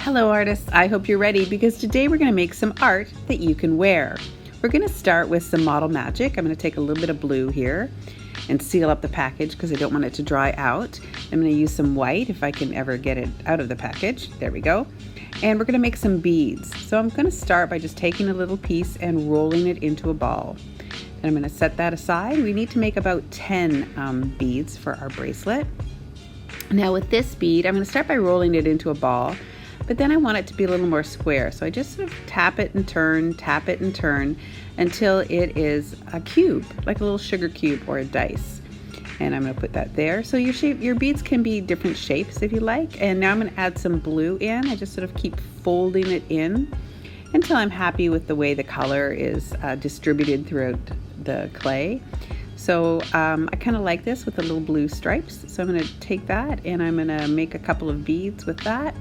Hello artists, I hope you're ready because today we're going to make some art that you can wear. We're going to start with some model magic. I'm going to take a little bit of blue here and seal up the package because I don't want it to dry out. I'm going to use some white if I can ever get it out of the package. There we go. And we're going to make some beads. So I'm going to start by just taking a little piece and rolling it into a ball. And I'm going to set that aside. We need to make about 10 beads for our bracelet. Now with this bead, I'm going to start by rolling it into a ball. But then I want it to be a little more square. So I just sort of tap it and turn until it is a cube, like a little sugar cube or a dice. And I'm going to put that there. So your beads can be different shapes if you like. And now I'm going to add some blue in. I just sort of keep folding it in until I'm happy with the way the color is distributed throughout the clay. So I kind of like this with the little blue stripes. So I'm going to take that and I'm going to make a couple of beads with that.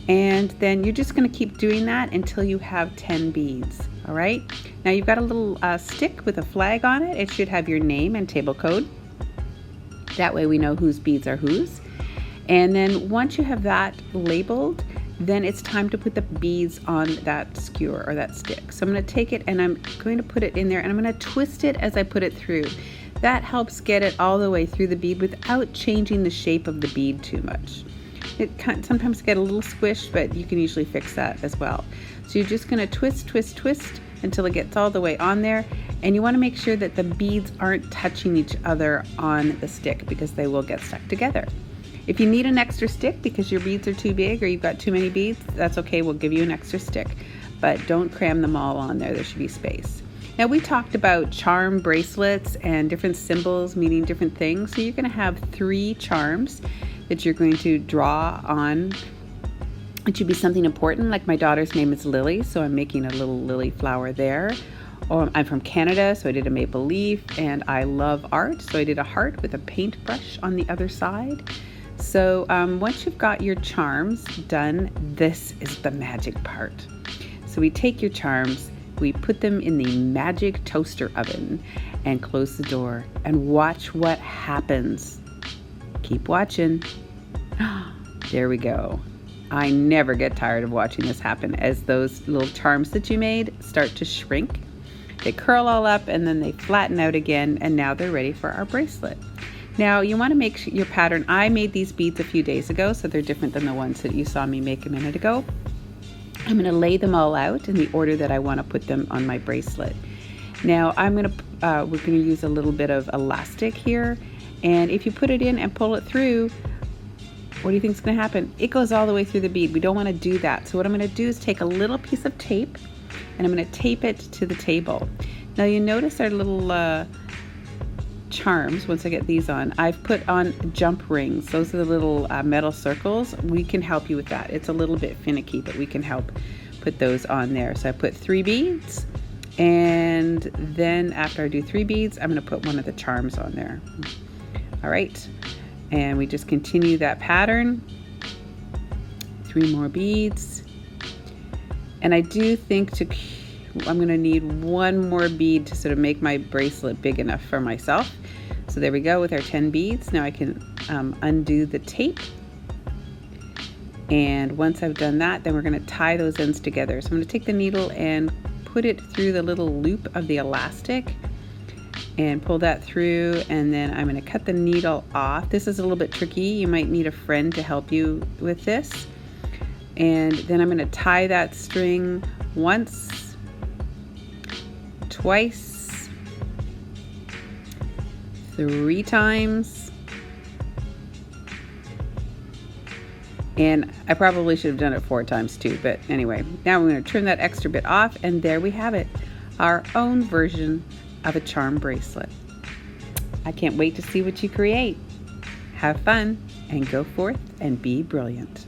And then you're just going to keep doing that until you have 10 beads. All right. Now you've got a little stick with a flag on it. It should have your name and table code. That way we know whose beads are whose. And then once you have that labeled, then it's time to put the beads on that skewer or that stick. So I'm going to take it and I'm going to put it in there and I'm going to twist it as I put it through. That helps get it all the way through the bead without changing the shape of the bead too much. It can sometimes get a little squished, but you can usually fix that as well. So you're just going to twist until it gets all the way on there. And you want to make sure that the beads aren't touching each other on the stick because they will get stuck together. If you need an extra stick because your beads are too big or you've got too many beads, that's okay. We'll give you an extra stick, but don't cram them all on there. There should be space. Now we talked about charm bracelets and different symbols meaning different things. So you're going to have 3 charms that you're going to draw on. It should be something important, like my daughter's name is Lily, so I'm making a little lily flower there. Or I'm from Canada, so I did a maple leaf, and I love art, so I did a heart with a paintbrush on the other side. So once you've got your charms done, this is the magic part. So we take your charms, we put them in the magic toaster oven and close the door and watch what happens. Keep watching. There we go. I never get tired of watching this happen as those little charms that you made start to shrink. They curl all up and then they flatten out again, and now they're ready for our bracelet. Now you want to make sure your pattern, I made these beads a few days ago, so they're different than the ones that you saw me make a minute ago. I'm going to lay them all out in the order that I want to put them on my bracelet. Now we're going to use a little bit of elastic here. And if you put it in and pull it through, what do you think is going to happen? It goes all the way through the bead. We don't want to do that. So what I'm going to do is take a little piece of tape and I'm going to tape it to the table. Now you notice our little charms, once I get these on, I've put on jump rings. Those are the little metal circles. We can help you with that. It's a little bit finicky, but we can help put those on there. So I put 3 beads. And then after I do 3 beads, I'm going to put one of the charms on there. All right, and we just continue that pattern. 3 more beads. And I do think I'm going to need 1 more bead to sort of make my bracelet big enough for myself. So there we go with our 10 beads. Now I can undo the tape. And once I've done that, then we're going to tie those ends together. So I'm going to take the needle and put it through the little loop of the elastic and pull that through, and then I'm going to cut the needle off. This is a little bit tricky. You might need a friend to help you with this. And then I'm going to tie that string once, twice, 3 times. And I probably should have done it 4 times too, but anyway, now I'm going to trim that extra bit off, and there we have it, our own version of a charm bracelet. I can't wait to see what you create. Have fun and go forth and be brilliant.